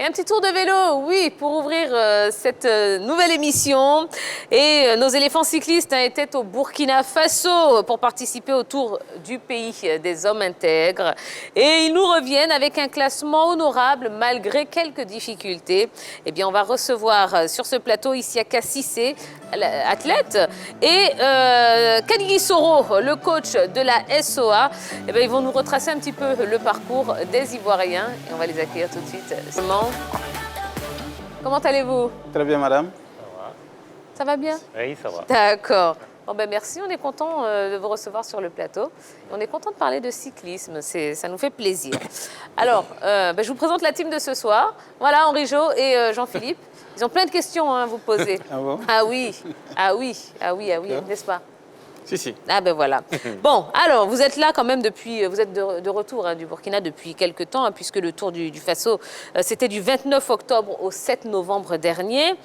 un petit tour de vélo, oui, pour ouvrir cette nouvelle émission. Et nos éléphants cyclistes étaient au Burkina Faso pour participer au Tour du pays des hommes intègres. Et ils nous reviennent avec un classement honorable malgré quelques difficultés. Eh bien, on va recevoir sur ce plateau ici à Kassissé, athlète, et Kanigui Soro, le coach de la SOA. Eh bien, ils vont nous retracer un petit peu le parcours des Ivoiriens et on va les accueillir tout de suite. Comment allez-vous? Très bien, madame. Ça va bien? Oui, ça va. D'accord. Bon, ben merci, on est content de vous recevoir sur le plateau. On est content de parler de cyclisme, ça nous fait plaisir. Alors, je vous présente la team de ce soir. Voilà, Henri Jo et Jean-Philippe. Ils ont plein de questions à vous poser. Ah bon? Ah oui, ah oui, ah oui, ah oui, n'est-ce pas? Si. Ah ben voilà. Bon, alors, vous êtes là quand même depuis, vous êtes de retour du Burkina depuis quelques temps, puisque le Tour du Faso, c'était du 29 octobre au 7 novembre dernier.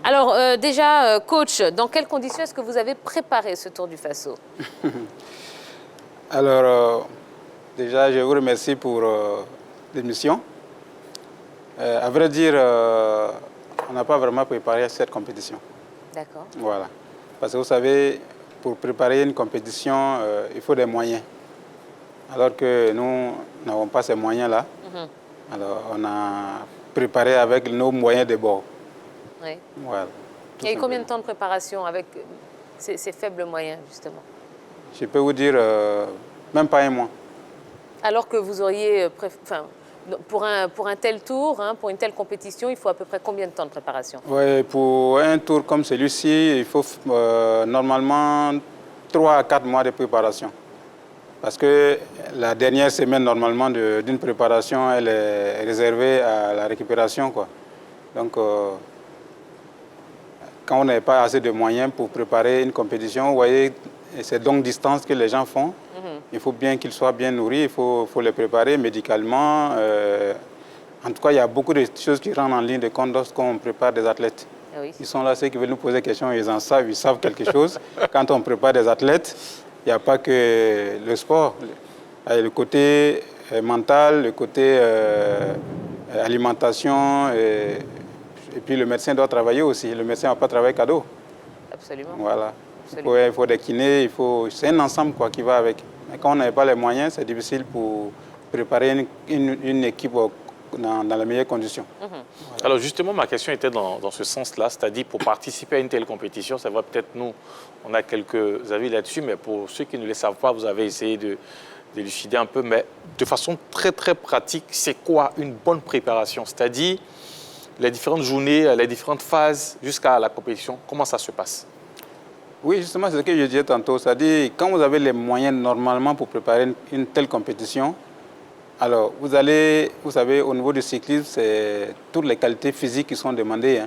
Alors, déjà, coach, dans quelles conditions est-ce que vous avez préparé ce Tour du Faso? Alors, déjà, je vous remercie pour l'émission. À vrai dire, on n'a pas vraiment préparé cette compétition. D'accord. Voilà. Parce que vous savez, pour préparer une compétition, il faut des moyens. Alors que nous n'avons pas ces moyens-là. Alors, on a préparé avec nos moyens de bord. Oui. Voilà. Il y a eu combien de temps de préparation avec ces faibles moyens, justement? Je peux vous dire, même pas un mois. Alors que vous auriez, pour un tel tour, pour une telle compétition, il faut à peu près combien de temps de préparation? Oui, pour un tour comme celui-ci, il faut normalement 3 à 4 mois de préparation. Parce que la dernière semaine, normalement, d'une préparation, elle est réservée à la récupération, quoi. Donc, quand on n'a pas assez de moyens pour préparer une compétition, vous voyez, c'est longue distance que les gens font. Il faut bien qu'ils soient bien nourris, il faut les préparer médicalement. En tout cas, il y a beaucoup de choses qui rentrent en ligne de compte lorsqu'on prépare des athlètes. Ah oui. Ils sont là, ceux qui veulent nous poser des questions, ils savent quelque chose. Quand on prépare des athlètes, il n'y a pas que le sport. Il y a le côté mental, le côté alimentation, et puis le médecin doit travailler aussi. Le médecin ne va pas travailler cadeau. Absolument. Voilà. Absolument. Il faut des kinés, c'est un ensemble quoi, qui va avec. Mais quand on n'avait pas les moyens, c'est difficile pour préparer une équipe dans les meilleures conditions. Voilà. Alors justement, ma question était dans ce sens-là, c'est-à-dire pour participer à une telle compétition, ça va peut-être nous, on a quelques avis là-dessus, mais pour ceux qui ne le savent pas, vous avez essayé de d'élucider un peu, mais de façon très très pratique, c'est quoi une bonne préparation? C'est-à-dire les différentes journées, les différentes phases jusqu'à la compétition, comment ça se passe? Oui, justement, c'est ce que je disais tantôt. C'est-à-dire, quand vous avez les moyens normalement pour préparer une telle compétition, alors vous savez, au niveau du cyclisme, c'est toutes les qualités physiques qui sont demandées.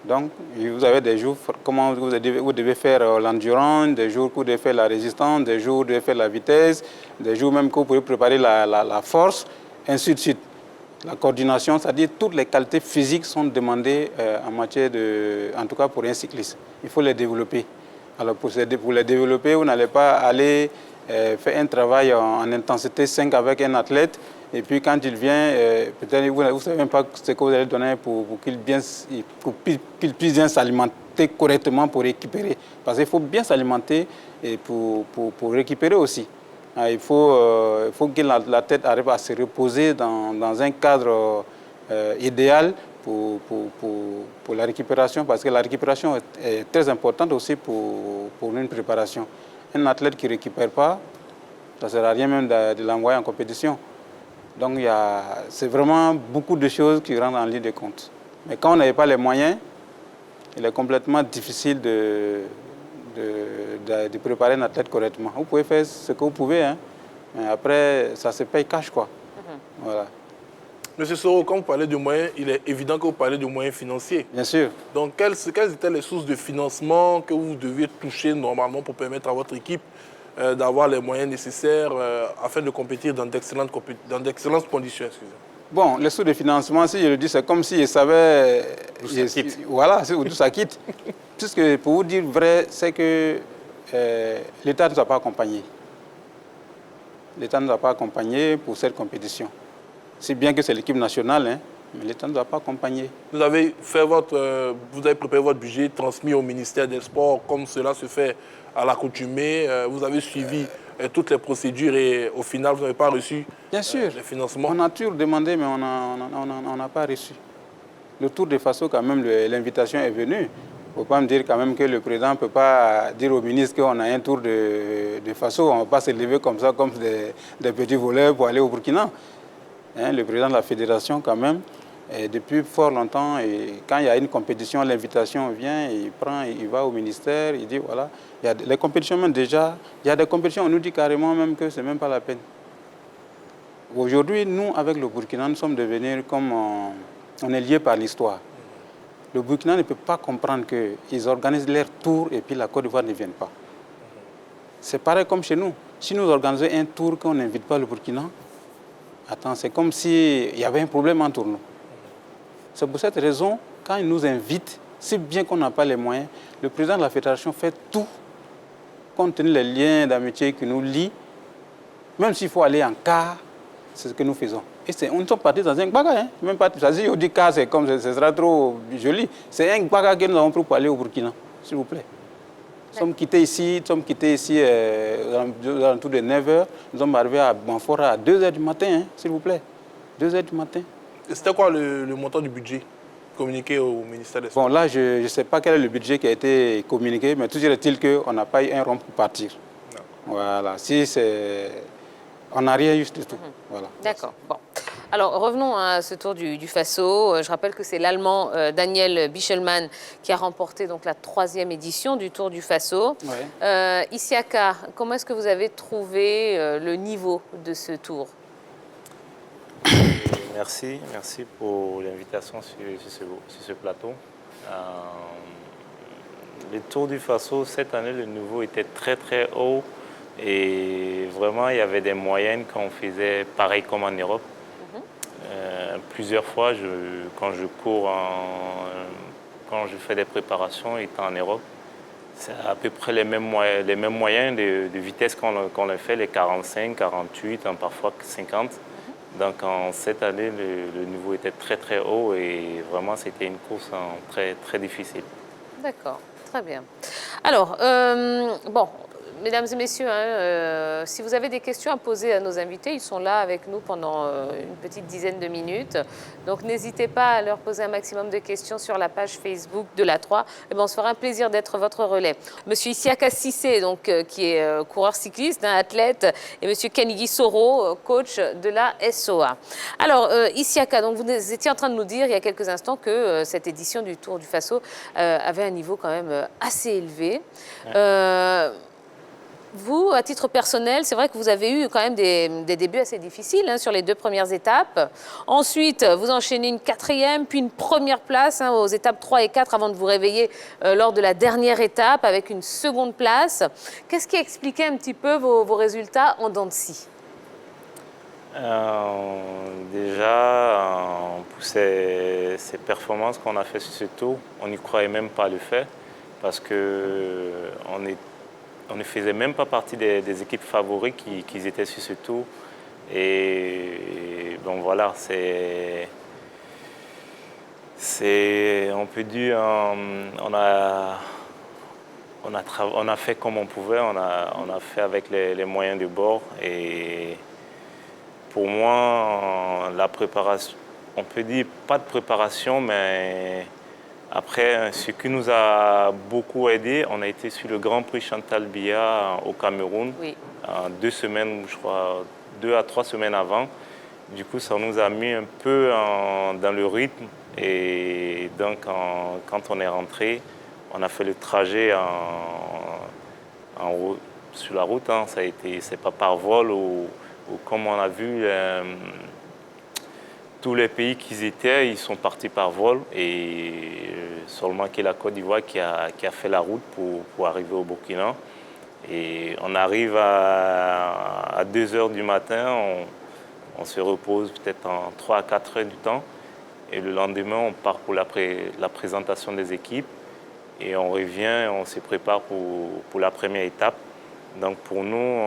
Donc, vous avez des jours, comment vous devez faire l'endurance, des jours que vous devez faire la résistance, des jours où vous devez faire la vitesse, des jours même que vous pouvez préparer la force, ainsi de suite. La coordination, c'est-à-dire toutes les qualités physiques sont demandées en matière en tout cas pour un cycliste. Il faut les développer. Alors pour les développer, vous n'allez pas aller faire un travail en intensité 5 avec un athlète et puis quand il vient, peut-être vous ne savez même pas ce que vous allez donner pour qu'il puisse bien s'alimenter correctement pour récupérer. Parce qu'il faut bien s'alimenter pour récupérer aussi. Il faut que la tête arrive à se reposer dans un cadre idéal pour la récupération, parce que la récupération est très importante aussi pour une préparation. Un athlète qui ne récupère pas, ça ne sert à rien même de l'envoyer en compétition. Donc c'est vraiment beaucoup de choses qui rentrent en ligne de compte. Mais quand on n'avait pas les moyens, il est complètement difficile de préparer un athlète correctement. Vous pouvez faire ce que vous pouvez, mais après, ça se paye cash, quoi. Voilà. Monsieur Soro, quand vous parlez de moyens, il est évident que vous parlez de moyens financiers. Bien sûr. Donc, quelles étaient les sources de financement que vous deviez toucher normalement pour permettre à votre équipe d'avoir les moyens nécessaires afin de compétir dans d'excellentes conditions? Bon, les sources de financement, si je le dis, c'est comme si je savais... D'où ça quitte. Voilà, d'où ça quitte. Puisque, pour vous dire vrai, c'est que l'État ne nous a pas accompagnés. L'État ne nous a pas accompagnés pour cette compétition. Si bien que c'est l'équipe nationale Mais l'État ne doit pas accompagner. Vous avez préparé votre budget, transmis au ministère des Sports, comme cela se fait à l'accoutumée. Vous avez suivi toutes les procédures et au final, vous n'avez pas reçu Bien sûr, les financements. on a toujours demandé, mais on n'a pas reçu. Le Tour de Faso, quand même, l'invitation est venue. Il ne faut pas me dire quand même que le président ne peut pas dire au ministre qu'on a un Tour de Faso. On ne va pas se lever comme ça, comme des petits voleurs pour aller au Burkina. Hein, le président de la fédération, quand même, et depuis fort longtemps, et quand il y a une compétition, l'invitation vient, il va au ministère, il dit voilà, il y a les compétitions même déjà, il y a des compétitions, on nous dit carrément même que ce n'est même pas la peine. Aujourd'hui, nous, avec le Burkina, nous sommes devenus comme on est liés par l'histoire. Le Burkina ne peut pas comprendre qu'ils organisent leur tour et puis la Côte d'Ivoire ne vienne pas. C'est pareil comme chez nous. Si nous organisons un tour qu'on n'invite pas le Burkina, attends, c'est comme s'il y avait un problème entre nous. C'est pour cette raison, quand ils nous invitent, si bien qu'on n'a pas les moyens, le président de la fédération fait tout, compte tenu des liens d'amitié qui nous lient, même s'il faut aller en car, c'est ce que nous faisons. Et on est partis dans un bagarre, hein? Même pas, ça dit, on dit car, c'est comme, ce sera trop joli. C'est un bagarre que nous avons pris pour aller au Burkina, s'il vous plaît. Nous sommes quittés ici autour de 9h. Nous sommes arrivés à Banfort à 2h du matin, hein, s'il vous plaît. 2h du matin. C'était quoi le montant du budget communiqué au ministère des Sports? Bon, là, je ne sais pas quel est le budget qui a été communiqué, mais toujours est-il qu'on n'a pas eu un rond pour partir. Non. Voilà. On n'a rien eu du tout. Voilà. D'accord. Bon. Alors, revenons à ce tour du Faso. Je rappelle que c'est l'Allemand Daniel Bichelmann qui a remporté donc la 3e édition du Tour du Faso. Ouais. Isiaka, comment est-ce que vous avez trouvé le niveau de ce tour? Merci pour l'invitation sur ce plateau. Le Tour du Faso, cette année, le niveau était très très haut et vraiment il y avait des moyennes qu'on faisait pareil comme en Europe. Plusieurs fois, quand je cours, quand je fais des préparations étant en Europe, c'est à peu près les mêmes moyens de vitesse qu'on a fait, les 45, 48, parfois 50. Donc cette année, le niveau était très très haut et vraiment c'était une course très, très difficile. D'accord, très bien. Alors, bon, mesdames et messieurs, si vous avez des questions à poser à nos invités, ils sont là avec nous pendant une petite dizaine de minutes. Donc n'hésitez pas à leur poser un maximum de questions sur la page Facebook de la 3. Et ben, on se fera un plaisir d'être votre relais. Monsieur Isiaka Cissé, donc, qui est coureur cycliste, athlète, et Monsieur Kanigi Soro, coach de la SOA. Alors, Isiaka, donc, vous étiez en train de nous dire il y a quelques instants que cette édition du Tour du Faso avait un niveau quand même assez élevé. Ouais. Vous, à titre personnel, c'est vrai que vous avez eu quand même des débuts assez difficiles sur les 2 premières étapes. Ensuite, vous enchaînez une 4e, puis une première place aux étapes 3 et 4 avant de vous réveiller lors de la dernière étape avec une 2e place. Qu'est-ce qui expliquait un petit peu vos résultats en dents de scie? Déjà, pour ces performances qu'on a fait sur ce tour, on n'y croyait même pas le faire parce qu'on ne faisait même pas partie des équipes favorites qui étaient sur ce tour. Et bon voilà, on peut dire, on a fait comme on pouvait, on a fait avec les moyens de bord. Et pour moi, la préparation, on peut dire pas de préparation, mais après, ce qui nous a beaucoup aidé, on a été sur le Grand Prix Chantal Biya au Cameroun, oui. 2 semaines, je crois, 2 à 3 semaines avant. Du coup, ça nous a mis un peu dans le rythme. Et donc, quand on est rentré, on a fait le trajet sur la route. C'est pas par vol ou comme on a vu. Tous les pays qu'ils étaient, ils sont partis par vol et seulement que la Côte d'Ivoire qui a fait la route pour arriver au Burkina. Et on arrive à 2 h du matin, on se repose peut-être en 3 à 4 heures du temps. Et le lendemain, on part pour la présentation des équipes et on revient, on se prépare pour la première étape. Donc pour nous,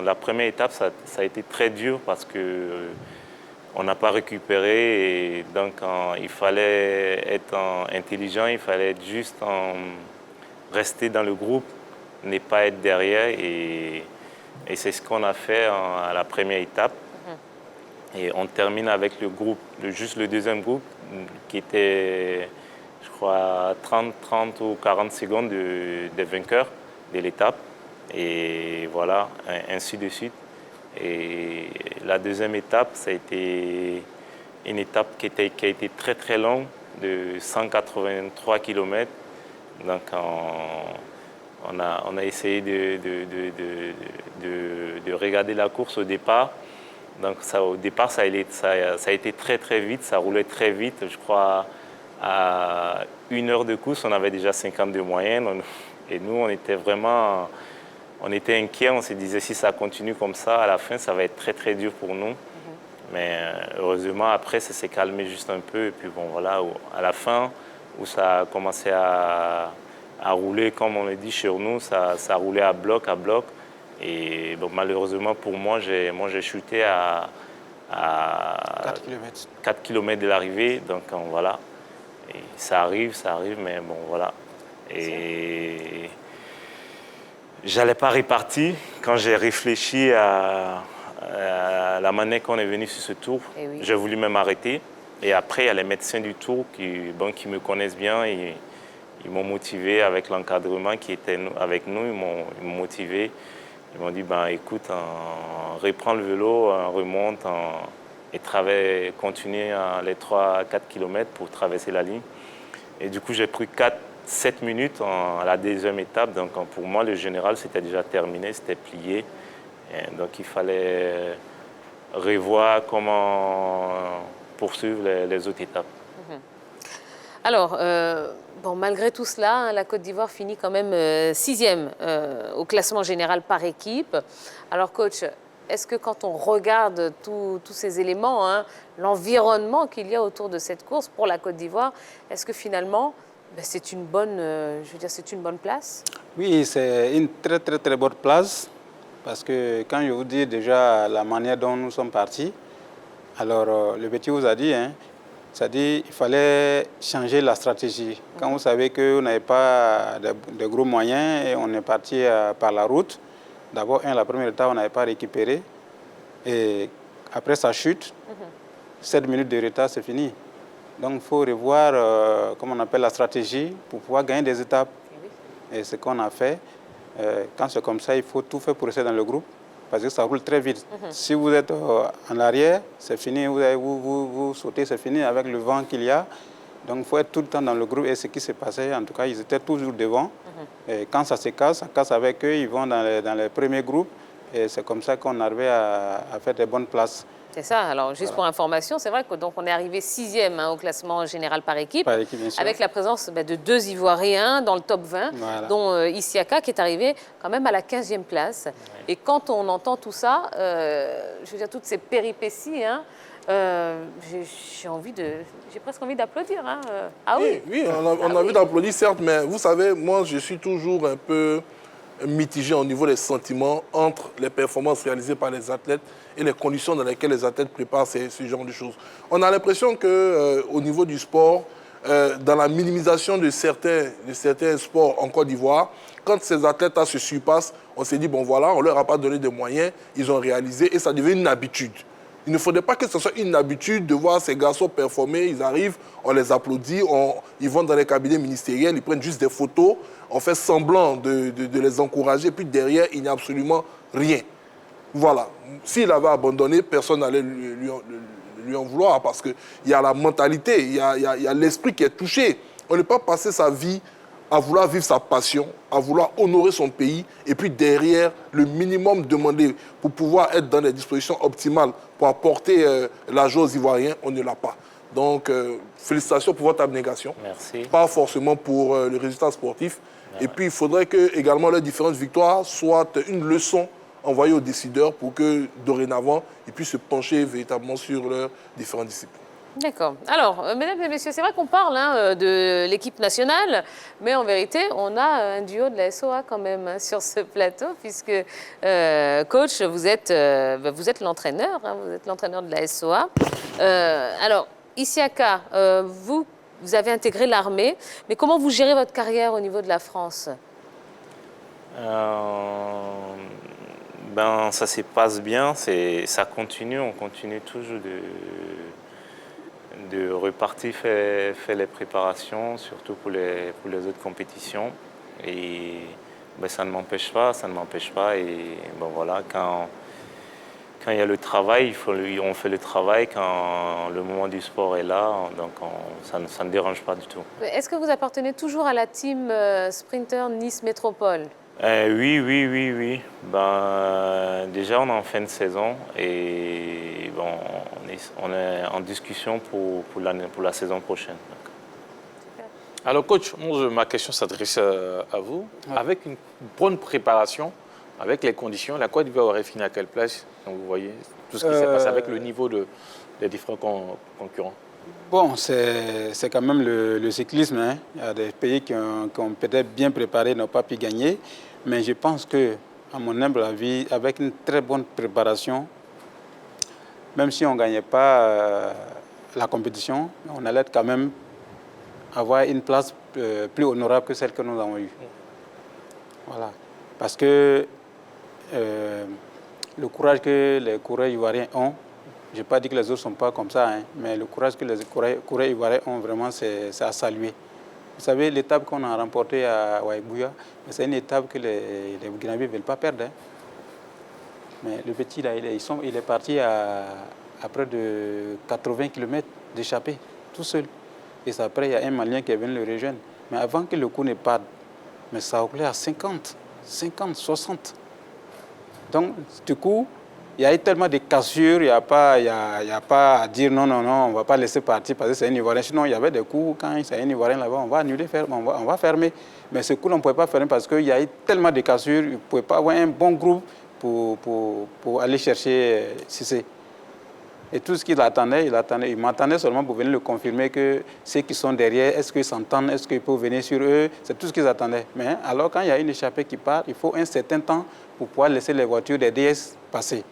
la première étape, ça a été très dur parce que on n'a pas récupéré. Et donc, il fallait être intelligent, il fallait juste rester dans le groupe, ne pas être derrière. Et c'est ce qu'on a fait à la première étape. Et on termine avec le groupe, juste le deuxième groupe, qui était, je crois, 30 ou 40 secondes des vainqueurs de l'étape. Et voilà, ainsi de suite. Et la deuxième étape, ça a été une étape qui a été très très longue, de 183 km. Donc on a essayé de regarder la course au départ. Donc au départ, ça a été très très vite, ça roulait très vite. Je crois à 1 heure de course, on avait déjà 50 de moyenne. Et nous, on était inquiets, on se disait si ça continue comme ça, à la fin, ça va être très très dur pour nous. Mais heureusement, après, ça s'est calmé juste un peu. Et puis bon, voilà, à la fin, où ça a commencé à rouler, comme on le dit chez nous, ça roulait à bloc. Et bon, malheureusement pour moi, j'ai chuté à 4 km de l'arrivée. Donc voilà, et ça arrive, mais bon, voilà. Et j'allais pas répartir quand j'ai réfléchi à la manière qu'on est venu sur ce tour. Oui. J'ai voulu même arrêter. Et après, il y a les médecins du tour qui me connaissent bien. Et ils m'ont motivé avec l'encadrement qui était avec nous. Ils m'ont motivé. Ils m'ont dit, écoute, reprends le vélo, remonte et continue les 3-4 km pour traverser la ligne. Et du coup, j'ai pris 7 minutes à la deuxième étape. Donc pour moi, le général, c'était déjà terminé, c'était plié. Et donc il fallait revoir comment poursuivre les autres étapes. Alors, malgré tout cela, la Côte d'Ivoire finit quand même 6e au classement général par équipe. Alors coach, est-ce que quand on regarde tous ces éléments, l'environnement qu'il y a autour de cette course pour la Côte d'Ivoire, est-ce que finalement, c'est une bonne place? Oui, c'est une très très très bonne place. Parce que quand je vous dis déjà la manière dont nous sommes partis, alors le petit vous a dit, c'est-à-dire qu'il fallait changer la stratégie. Quand vous savez que vous n'avez pas de gros moyens et on est parti par la route, d'abord, la première étape, on n'avait pas récupéré. Et après sa chute, 7 minutes de retard, c'est fini. Donc il faut revoir, comment on appelle, la stratégie pour pouvoir gagner des étapes. Et c'est ce qu'on a fait. Quand c'est comme ça, il faut tout faire pour rester dans le groupe, parce que ça roule très vite. Si vous êtes en arrière, c'est fini, vous sautez, c'est fini avec le vent qu'il y a. Donc il faut être tout le temps dans le groupe. Et ce qui s'est passé, en tout cas, ils étaient toujours devant. Et quand ça se casse, ça casse avec eux, ils vont dans les premiers groupes. Et c'est comme ça qu'on arrivait à faire des bonnes places. C'est ça. Alors, juste pour information, c'est vrai qu'on est arrivé 6e au classement général par équipe bien sûr. Avec la présence de 2 Ivoiriens dans le top 20, dont Isiaka qui est arrivé quand même à la 15e place. Ouais. Et quand on entend tout ça, je veux dire, toutes ces péripéties, j'ai presque envie d'applaudir. Ah oui, on a envie d'applaudir, certes, mais vous savez, moi, je suis toujours un peu mitigé au niveau des sentiments entre les performances réalisées par les athlètes et les conditions dans lesquelles les athlètes préparent ce genre de choses. On a l'impression qu'au niveau du sport, dans la minimisation de certains sports en Côte d'Ivoire, quand ces athlètes-là se surpassent, on s'est dit, bon voilà, on ne leur a pas donné de moyens, ils ont réalisé et ça devient une habitude. Il ne faudrait pas que ce soit une habitude de voir ces garçons performer, ils arrivent, on les applaudit, ils vont dans les cabinets ministériels, ils prennent juste des photos, on fait semblant de les encourager, puis derrière, il n'y a absolument rien. Voilà. S'il avait abandonné, personne n'allait lui en vouloir parce qu'il y a la mentalité, il y a l'esprit qui est touché. On ne peut pas passer sa vie à vouloir vivre sa passion, à vouloir honorer son pays, et puis derrière, le minimum demandé pour pouvoir être dans les dispositions optimales pour apporter la joie aux Ivoiriens, on ne l'a pas. Donc, félicitations pour votre abnégation. Merci. Pas forcément pour le résultat sportif. Et puis, il faudrait que également les différentes victoires soient une leçon envoyée aux décideurs pour que, dorénavant, ils puissent se pencher véritablement sur leurs différentes disciplines. D'accord. Alors, mesdames et messieurs, c'est vrai qu'on parle de l'équipe nationale, mais en vérité, on a un duo de la SOA quand même sur ce plateau, puisque, coach, vous êtes l'entraîneur, vous êtes l'entraîneur de la SOA. Alors, Isiaka, vous avez intégré l'armée, mais comment vous gérez votre carrière au niveau de la France? Ben, ça se passe bien, ça continue, on continue toujours de repartir, faire les préparations, surtout pour les autres compétitions. Et ben, ça ne m'empêche pas. Et ben, voilà, quand il y a le travail, on fait le travail. Quand le moment du sport est là, donc ça ne dérange pas du tout. Est-ce que vous appartenez toujours à la team Sprinter Nice Métropole? Oui. Ben, déjà, on est en fin de saison et bon, on est en discussion pour la saison prochaine. Alors, coach, ma question s'adresse à vous. Ouais. Avec une bonne préparation, avec les conditions, la Côte d'Ivoire aurait fini à quelle place? Donc, vous voyez tout ce qui s'est passé avec le niveau des différents concurrents. Bon, c'est quand même le cyclisme. Hein. Il y a des pays qui ont peut-être bien préparé, n'ont pas pu gagner. Mais je pense que, à mon humble avis, avec une très bonne préparation, même si on ne gagnait pas la compétition, on allait quand même avoir une place plus honorable que celle que nous avons eue. Voilà. Parce que le courage que les coureurs ivoiriens ont, je n'ai pas dit que les autres ne sont pas comme ça, hein, mais le courage que les coureurs ivoiriens ont, vraiment, c'est à saluer. Vous savez, l'étape qu'on a remportée à Ouaïbouya, c'est une étape que les Burkinabés ne veulent pas perdre. Hein. Mais le petit, là, il est parti à près de 80 km d'échappée, tout seul. Et après, il y a un Malien qui est venu le rejoindre. Mais avant que le coup ne parte, mais ça roulait à 50, 60. Donc, du coup, il y a eu tellement de cassures, il n'y a pas à dire non, on ne va pas laisser partir parce que c'est un Ivoirien. Sinon, il y avait des coups, quand c'est un Ivoirien là-bas, on va annuler, on va fermer. Mais ce coup, on ne pouvait pas fermer parce qu'il y a eu tellement de cassures, il ne pouvait pas avoir un bon groupe pour aller chercher Cissé. Et tout ce qu'il attendait, il m'attendait seulement pour venir le confirmer que ceux qui sont derrière, est-ce qu'ils s'entendent, est-ce qu'ils peuvent venir sur eux, c'est tout ce qu'ils attendaient. Mais alors, quand il y a une échappée qui part, il faut un certain temps pour pouvoir laisser les voitures des DS passer.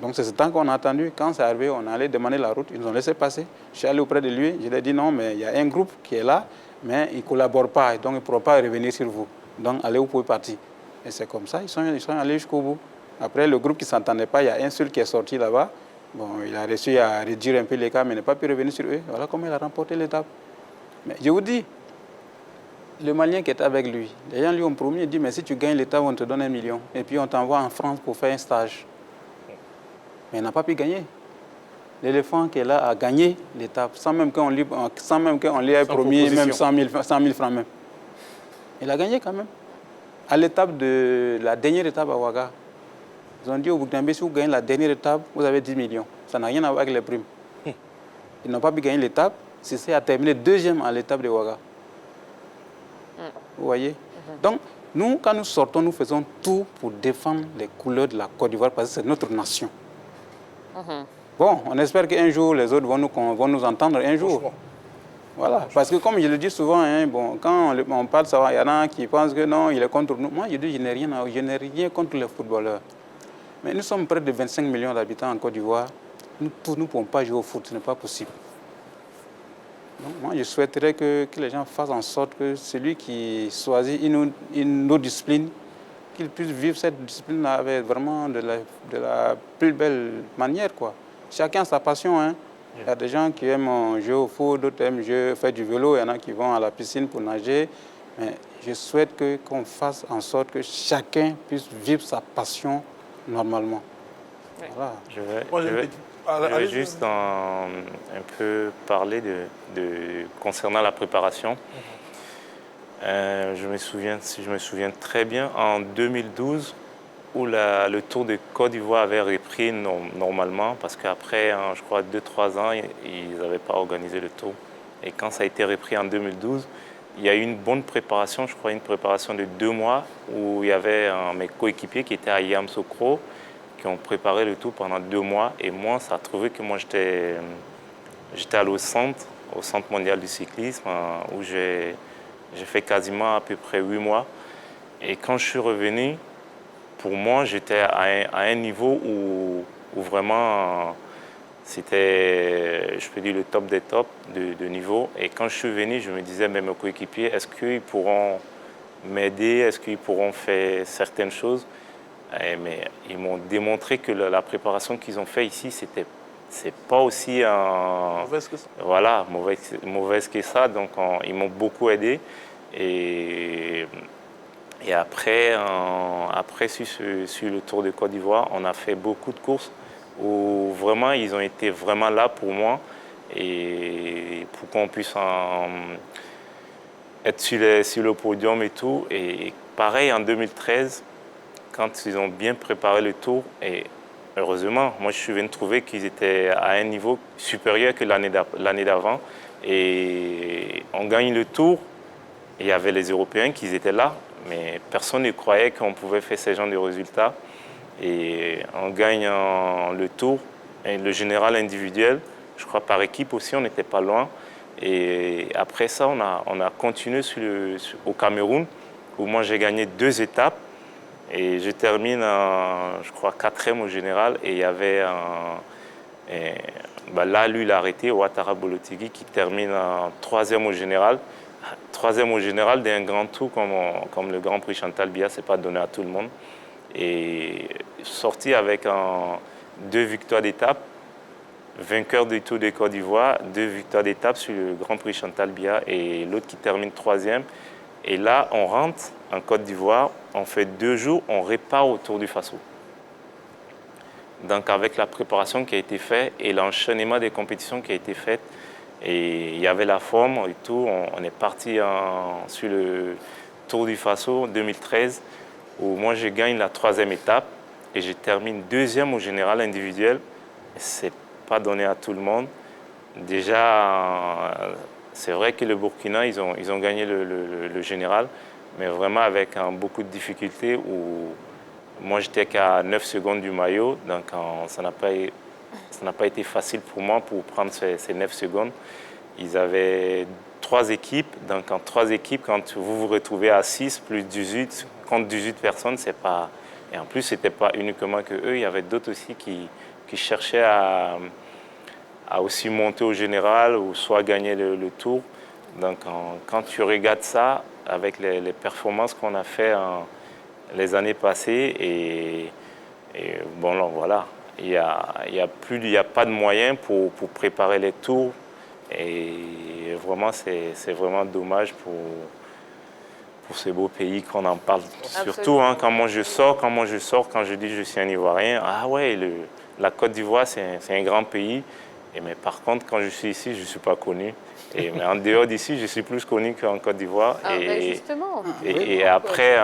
Donc c'est ce temps qu'on a attendu. Quand c'est arrivé, on allait demander la route, ils nous ont laissé passer. Je suis allé auprès de lui, je lui ai dit non, mais il y a un groupe qui est là, mais il ne collabore pas, et donc il ne pourra pas revenir sur vous. Donc allez, vous pouvez partir. Et c'est comme ça, ils sont allés jusqu'au bout. Après, le groupe qui ne s'entendait pas, il y a un seul qui est sorti là-bas. Bon, il a réussi à réduire un peu l'écart, mais il n'a pas pu revenir sur eux. Voilà comment il a remporté l'étape. Mais je vous dis, le Malien qui était avec lui, les gens lui ont promis, il dit, mais si tu gagnes l'étape, on te donne 1 million. Et puis on t'envoie en France pour faire un stage. Mais il n'a pas pu gagner. L'éléphant qui est là a gagné l'étape, sans même qu'on lui ait promis même 100 000 francs même. Il a gagné quand même. À l'étape de la dernière étape à Ouaga, ils ont dit au Burkinabé, si vous gagnez la dernière étape, vous avez 10 millions. Ça n'a rien à voir avec les primes. Ils n'ont pas pu gagner l'étape. Cissé a terminé deuxième à l'étape de Ouaga. Vous voyez? Donc, nous, quand nous sortons, nous faisons tout pour défendre les couleurs de la Côte d'Ivoire parce que c'est notre nation. Bon, on espère qu'un jour, les autres vont nous entendre un jour. Voilà, parce que comme je le dis souvent, hein, bon, quand on parle de ça, il y en a qui pensent que non, il est contre nous. Moi, je dis, je n'ai rien contre les footballeurs. Mais nous sommes près de 25 millions d'habitants en Côte d'Ivoire. Nous ne pouvons pas jouer au foot, ce n'est pas possible. Donc, moi, je souhaiterais que les gens fassent en sorte que celui qui choisit une autre discipline, qu'il puisse vivre cette discipline avec vraiment de la plus belle manière, quoi. Chacun a sa passion, hein. Il y a des gens qui aiment jouer au foot, d'autres aiment faire du vélo, il y en a qui vont à la piscine pour nager. Mais je souhaite qu'on fasse en sorte que chacun puisse vivre sa passion normalement. Voilà. Je vais juste un peu parler concernant la préparation. Je me souviens très bien, en 2012, où le Tour de Côte d'Ivoire avait repris normalement, parce qu'après, je crois, 2-3 ans, ils n'avaient pas organisé le Tour. Et quand ça a été repris en 2012, il y a eu une bonne préparation, je crois une préparation de 2 mois, où il y avait mes coéquipiers qui étaient à Yamoussoukro, qui ont préparé le Tour pendant 2 mois. Et moi, ça a trouvé que moi, j'étais allé au centre mondial du cyclisme, où j'ai fait quasiment à peu près 8 mois. Et quand je suis revenu, pour moi, j'étais à un niveau où vraiment, c'était, je peux dire, le top des tops de niveau. Et quand je suis venu, je me disais, mais mes coéquipiers, est-ce qu'ils pourront m'aider? Est-ce qu'ils pourront faire certaines choses? Mais ils m'ont démontré que la préparation qu'ils ont fait ici, c'est pas aussi Mauvaise que ça. Voilà, mauvaise que ça. Donc, ils m'ont beaucoup aidé. Et après, sur le Tour de Côte d'Ivoire, on a fait beaucoup de courses où vraiment, ils ont été vraiment là pour moi et pour qu'on puisse être sur le podium et tout. Et pareil, en 2013, quand ils ont bien préparé le Tour, et heureusement, moi, je suis venu trouver qu'ils étaient à un niveau supérieur que l'année d'avant. Et on gagne le Tour. Il y avait les Européens qui étaient là, mais personne ne croyait qu'on pouvait faire ce genre de résultats. Et on gagne le Tour, et le général individuel, je crois par équipe aussi, on n'était pas loin. Et après ça, on a continué au Cameroun, où moi j'ai gagné 2 étapes. Et je termine, je crois, 4e au général. Et il y avait là, lui, il a arrêté, Ouattara Bolotigui, qui termine 3e au général. 3e au général d'un grand tour comme le Grand Prix Chantal Biya, ce n'est pas donné à tout le monde. Et sorti avec 2 victoires d'étape, vainqueur du Tour de Côte d'Ivoire, 2 victoires d'étape sur le Grand Prix Chantal Biya et l'autre qui termine 3e. Et là, on rentre en Côte d'Ivoire, on fait 2 jours, on repart au Tour du Faso. Donc avec la préparation qui a été faite et l'enchaînement des compétitions qui a été fait, et il y avait la forme et tout, on est parti sur le Tour du Faso en 2013, où moi je gagne la 3e étape et je termine 2e au général individuel. C'est pas donné à tout le monde. Déjà, c'est vrai que le Burkina, ils ont gagné le général, mais vraiment avec beaucoup de difficultés, où moi j'étais qu'à 9 secondes du maillot, donc ça n'a pas été facile pour moi pour prendre ces 9 secondes. Ils avaient 3 équipes, donc en 3 équipes, quand vous vous retrouvez à 6 plus 18, contre 18 personnes, c'est pas... Et en plus, ce n'était pas uniquement que eux, il y avait d'autres aussi qui cherchaient à aussi monter au général ou soit gagner le tour. Donc quand tu regardes ça, avec les performances qu'on a fait les années passées, et bon, là, voilà. Il y a pas de moyens pour préparer les tours. Et vraiment, c'est vraiment dommage pour ce beau pays qu'on en parle. Absolument. Surtout quand moi je sors, quand je dis que je suis un Ivoirien, ah ouais, la Côte d'Ivoire, c'est un grand pays. Mais par contre, quand je suis ici, je ne suis pas connu. Mais en dehors d'ici, je suis plus connu qu'en Côte d'Ivoire. Justement. Et après,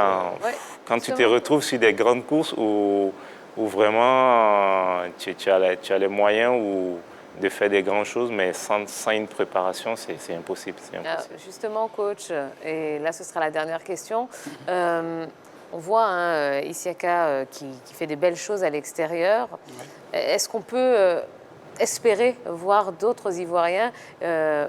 quand justement. tu te retrouves sur des grandes courses où vraiment tu as les moyens de faire des grandes choses, mais sans une préparation, c'est impossible. Justement, coach, et là ce sera la dernière question. On voit Isiaka qui fait des belles choses à l'extérieur. Ouais. Est-ce qu'on peut espérer voir d'autres Ivoiriens,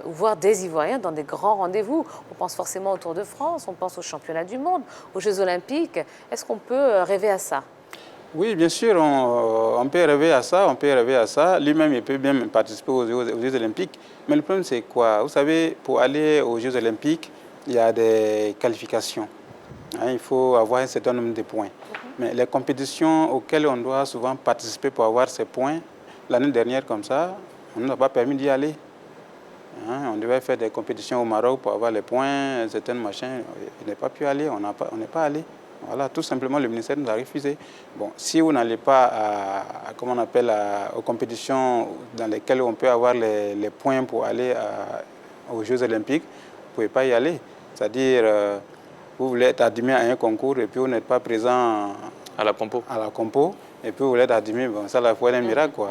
voir des Ivoiriens dans des grands rendez-vous? On pense forcément au Tour de France, on pense aux championnats du monde, aux Jeux Olympiques. Est-ce qu'on peut rêver à ça? Oui, bien sûr, on peut rêver à ça, Lui-même, il peut bien participer aux Jeux Olympiques. Mais le problème, c'est quoi? Vous savez, pour aller aux Jeux Olympiques, il y a des qualifications. Il faut avoir un certain nombre de points. Mais les compétitions auxquelles on doit souvent participer pour avoir ces points, l'année dernière, comme ça, on ne nous a pas permis d'y aller. On devait faire des compétitions au Maroc pour avoir les points, certains machins. On n'a pas pu aller, on n'est pas allé. Voilà, tout simplement, le ministère nous a refusé. Bon, si vous n'allez pas aux compétitions dans lesquelles on peut avoir les points pour aller aux Jeux Olympiques, vous ne pouvez pas y aller. C'est-à-dire, vous voulez être admis à un concours et puis vous n'êtes pas présent à la compo, et puis vous voulez être admis, bon, ça, la foi est un miracle, quoi.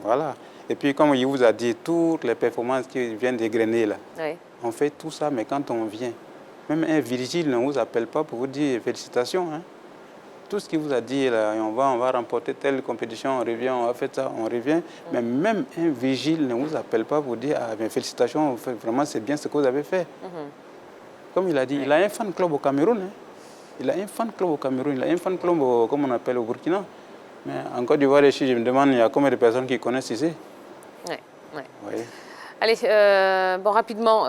Voilà. Et puis, comme il vous a dit, toutes les performances qui viennent d'égrener, là, on fait tout ça, mais quand on vient, même un Virgile ne vous appelle pas pour vous dire félicitations. tout ce qu'il vous a dit, là, et on va remporter telle compétition, on revient, on va faire ça, on revient. Mais même un vigile ne vous appelle pas pour dire ah, bien, félicitations, vraiment c'est bien ce que vous avez fait. Comme il a dit, il a un fan club au Cameroun. Hein. Il a un fan club au Cameroun, il a un fan club, comme on appelle au Burkina. Mais en Côte d'Ivoire, je me demande, il y a combien de personnes qui connaissent ici? Ouais, ouais. Oui. Allez, bon, rapidement,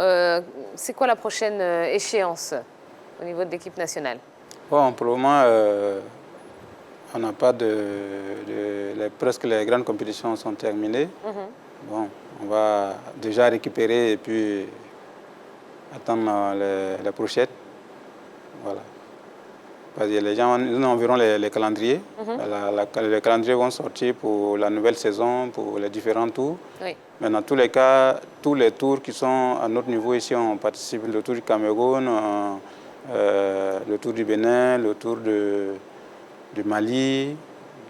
c'est quoi la prochaine échéance au niveau de l'équipe nationale? Bon, pour le moment, on n'a pas presque les grandes compétitions sont terminées. Bon, on va déjà récupérer et puis attendre les prochaines. Voilà. Parce que les gens, nous enverrons les calendriers. Les calendriers vont sortir pour la nouvelle saison, pour les différents tours. Oui. Mais dans tous les cas, tous les tours qui sont à notre niveau ici, on participe. Le tour du Cameroun, le tour du Bénin, le tour du Mali,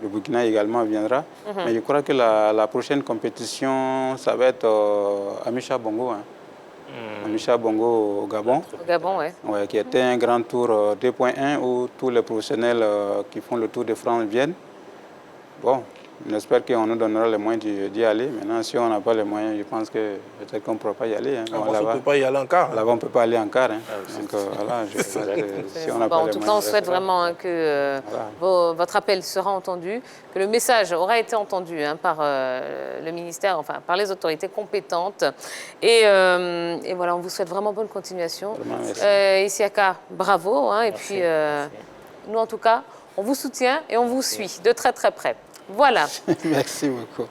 le Burkina également viendra. Mais je crois que la prochaine compétition, ça va être Amisha Bongo. Hein. Amisha Bongo au Gabon. Au Gabon, oui. Ouais, qui était un grand tour 2.1 où tous les professionnels qui font le Tour de France viennent. Bon, on espère qu'on nous donnera les moyens d'y aller. Maintenant, si on n'a pas les moyens, je pense que peut-être qu'on ne pourra pas y aller. Hein. On ne peut pas y aller en quart. Là-bas, on ne peut pas aller en quart. Hein. Donc voilà, je pense que si on n'a pas En les tout moyens, cas, on souhaite vraiment que votre appel sera entendu, que le message aura été entendu par le ministère, enfin par les autorités compétentes. Et voilà, on vous souhaite vraiment bonne continuation. Vraiment, merci. Isiaka, bravo. Hein, et puis, nous, en tout cas, on vous soutient et on vous suit de très très près. Voilà. Merci beaucoup.